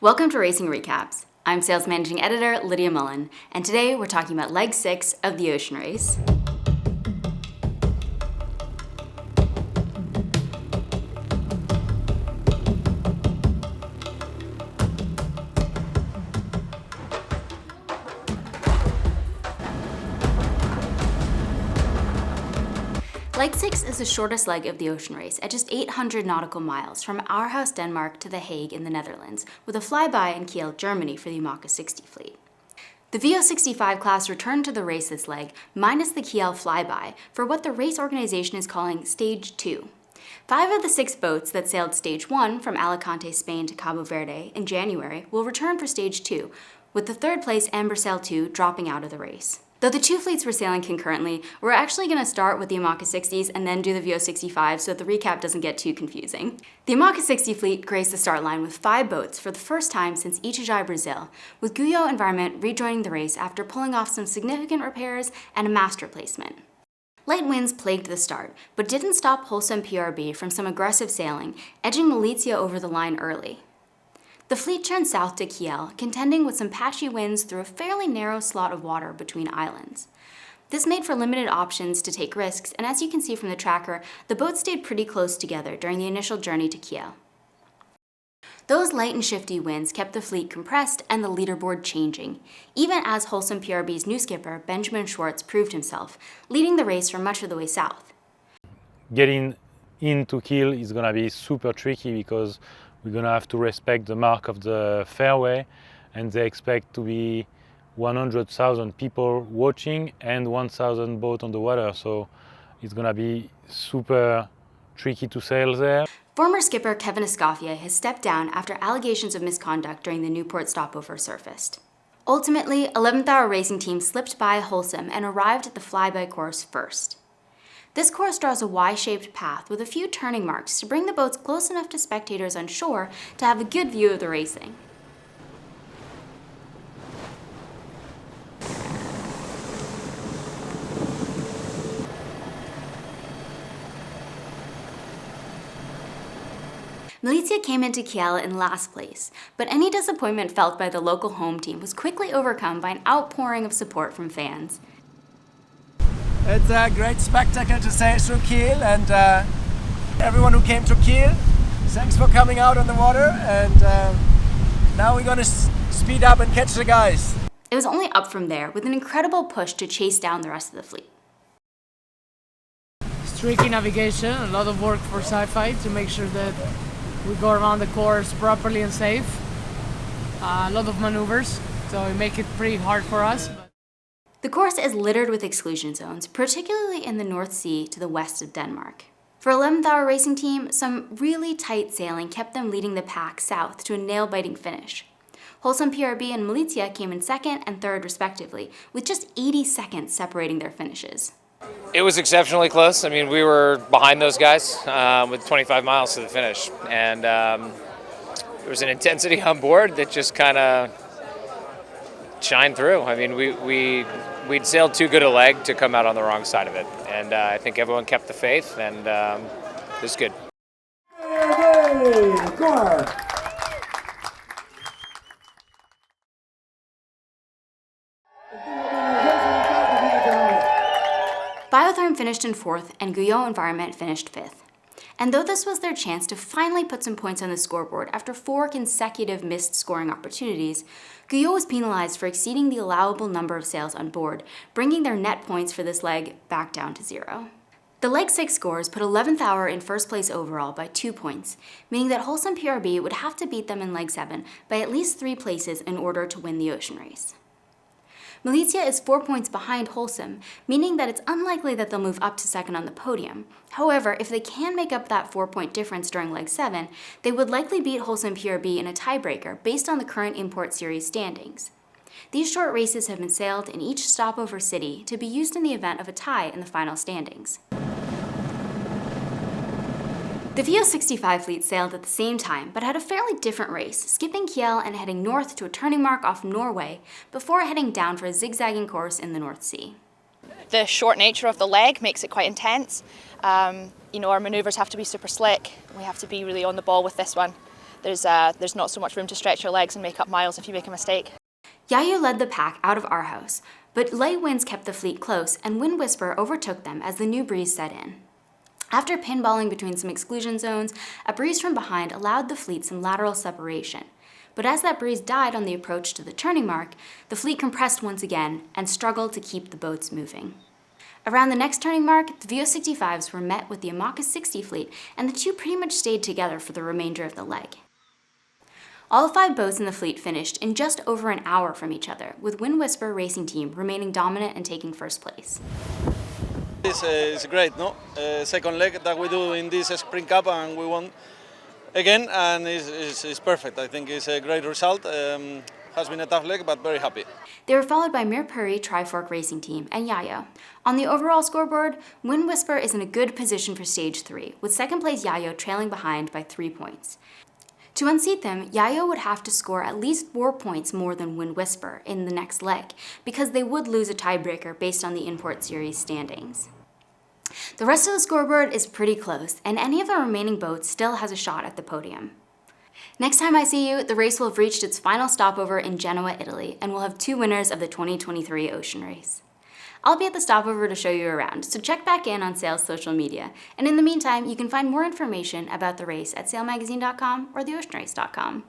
Welcome to Racing Recaps. I'm Sales Managing Editor Lydia Mullen, and today we're talking about Leg 6 of the Ocean Race. Leg 6 is the shortest leg of the ocean race at just 800 nautical miles from Aarhus, Denmark to The Hague in the Netherlands, with a flyby in Kiel, Germany for the Imoca 60 fleet. The VO65 class returned to the race this leg, minus the Kiel flyby, for what the race organization is calling Stage 2. 5 of the 6 boats that sailed Stage 1 from Alicante, Spain to Cabo Verde in January will return for Stage 2, with the third place Ambersail 2 dropping out of the race. Though the two fleets were sailing concurrently, we're actually going to start with the Imoca 60s and then do the VO65 so that the recap doesn't get too confusing. The Imoca 60 fleet graced the start line with 5 boats for the first time since Imoca, Brazil, with Kiel Environment rejoining the race after pulling off some significant repairs and a mast replacement. Light winds plagued the start, but didn't stop Wholesome PRB from some aggressive sailing, edging Malizia over the line early. The fleet turned south to Kiel, contending with some patchy winds through a fairly narrow slot of water between islands. This made for limited options to take risks, and as you can see from the tracker, the boats stayed pretty close together during the initial journey to Kiel. Those light and shifty winds kept the fleet compressed and the leaderboard changing, even as Wholesome PRB's new skipper, Benjamin Schwartz, proved himself, leading the race for much of the way south. Getting into Kiel is going to be super tricky because we're going to have to respect the mark of the fairway, and they expect to be 100,000 people watching and 1,000 boats on the water, so it's going to be super tricky to sail there. Former skipper Kevin Escoffier has stepped down after allegations of misconduct during the Newport stopover surfaced. Ultimately, 11th Hour Racing Team slipped by Wholesome and arrived at the flyby course first. This course draws a Y-shaped path with a few turning marks to bring the boats close enough to spectators on shore to have a good view of the racing. Malizia came into Kiel in last place, but any disappointment felt by the local home team was quickly overcome by an outpouring of support from fans. It's a great spectacle to sail through Kiel, and everyone who came to Kiel, thanks for coming out on the water, and now we're going to speed up and catch the guys. It was only up from there, with an incredible push to chase down the rest of the fleet. It's tricky navigation, a lot of work for Sci-Fi to make sure that we go around the course properly and safe. A lot of maneuvers, so it makes it pretty hard for us. The course is littered with exclusion zones, particularly in the North Sea to the west of Denmark. For 11th Hour Racing Team, some really tight sailing kept them leading the pack south to a nail-biting finish. Wholesome PRB and Malizia came in second and third respectively, with just 80 seconds separating their finishes. It was exceptionally close. I mean, we were behind those guys with 25 miles to the finish, and there was an intensity on board that just kind of shined through. I mean, we'd sailed too good a leg to come out on the wrong side of it, and I think everyone kept the faith, and it was good. Biotherm finished in 4th and Kiel Environment finished 5th. And though this was their chance to finally put some points on the scoreboard after 4 consecutive missed scoring opportunities, Kiel was penalized for exceeding the allowable number of sails on board, bringing their net points for this leg back down to 0. The Leg 6 scores put 11th Hour in first place overall by 2 points, meaning that Wholesome PRB would have to beat them in Leg 7 by at least 3 places in order to win the ocean race. Malizia is 4 points behind Wholesome, meaning that it's unlikely that they'll move up to second on the podium. However, if they can make up that 4-point difference during Leg 7, they would likely beat Wholesome PRB in a tiebreaker based on the current Import Series standings. These short races have been sailed in each stopover city to be used in the event of a tie in the final standings. The VO65 fleet sailed at the same time, but had a fairly different race, skipping Kiel and heading north to a turning mark off Norway before heading down for a zigzagging course in the North Sea. The short nature of the leg makes it quite intense. Our maneuvers have to be super slick. We have to be really on the ball with this one. there's not so much room to stretch your legs and make up miles if you make a mistake. Yayo led the pack out of Aarhus, but light winds kept the fleet close and Wind Whisper overtook them as the new breeze set in. After pinballing between some exclusion zones, a breeze from behind allowed the fleet some lateral separation. But as that breeze died on the approach to the turning mark, the fleet compressed once again and struggled to keep the boats moving. Around the next turning mark, the VO65s were met with the Imoca 60 fleet, and the two pretty much stayed together for the remainder of the leg. All 5 boats in the fleet finished in just over an hour from each other, with Wind Whisper Racing Team remaining dominant and taking first place. It's great, no? Second leg that we do in this Sprint Cup, and we won again, and it's perfect. I think it's a great result. Has been a tough leg, but very happy. They were followed by Mirpuri Trifork Racing Team and Yayo. On the overall scoreboard, Wind Whisper is in a good position for Stage 3, with second place Yayo trailing behind by 3 points. To unseat them, Yayo would have to score at least 4 points more than Wind Whisper in the next leg, because they would lose a tiebreaker based on the Import Series standings. The rest of the scoreboard is pretty close, and any of the remaining boats still has a shot at the podium. Next time I see you, the race will have reached its final stopover in Genoa, Italy, and we'll have 2 winners of the 2023 Ocean Race. I'll be at the stopover to show you around, so check back in on Sail's social media. And in the meantime, you can find more information about the race at sailmagazine.com or theoceanrace.com.